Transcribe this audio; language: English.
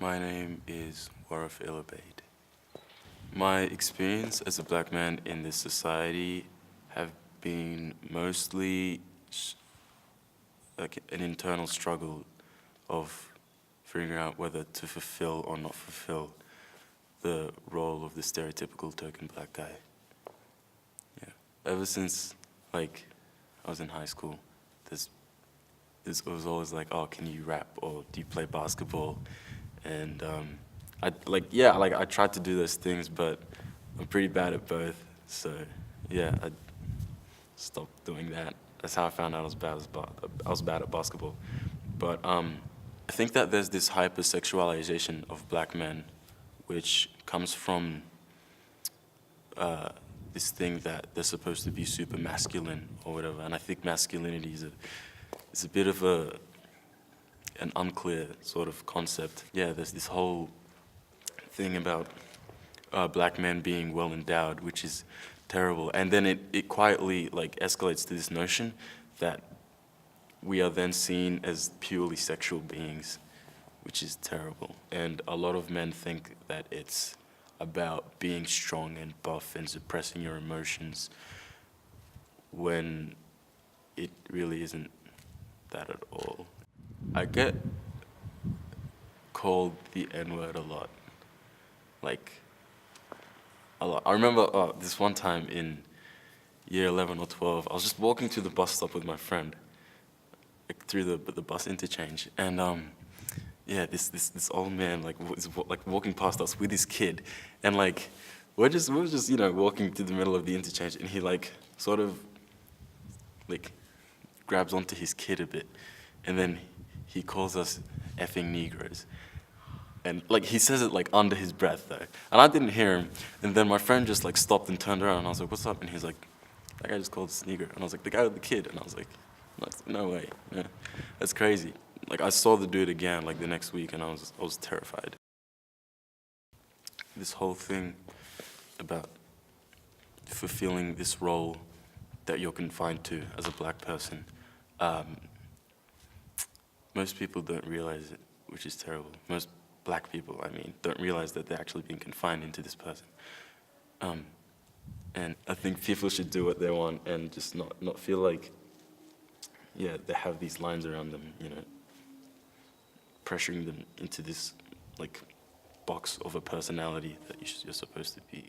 My name is Warif. My experience as a black man in this society have been mostly like an internal struggle of figuring out whether to fulfill or not fulfill the role of the stereotypical token black guy. Yeah. Ever since like I was in high school, it was always like, oh, can you rap or do you play basketball? And I tried to do those things, but I'm pretty bad at both. So yeah, I stopped doing that. That's how I found out I was bad at basketball. But I think that there's this hypersexualization of black men, which comes from this thing that they're supposed to be super masculine or whatever. And I think masculinity is a bit of an unclear sort of concept. Yeah, there's this whole thing about black men being well endowed, which is terrible. And then it quietly like escalates to this notion that we are then seen as purely sexual beings, which is terrible. And a lot of men think that it's about being strong and buff and suppressing your emotions when it really isn't that at all. I get called the N-word a lot. Like, a lot. I remember this one time in year 11 or 12, I was just walking to the bus stop with my friend, like through the bus interchange, and yeah, this old man was walking past us with his kid, and like we were just walking to the middle of the interchange, and he like sort of like grabs onto his kid a bit, and then he calls us effing Negroes. And like he says it like under his breath though. And I didn't hear him. And then my friend just like stopped and turned around and I was like, what's up? And he's like, that guy just called us Negro. And I was like, the guy with the kid. And I was like, no way. Yeah. That's crazy. Like I saw the dude again like the next week and I was terrified. This whole thing about fulfilling this role that you're confined to as a black person, most people don't realize it, which is terrible. Most black people, I mean, don't realize that they're actually being confined into this person. And I think people should do what they want and just not feel like, yeah, they have these lines around them, pressuring them into this like box of a personality that you're supposed to be.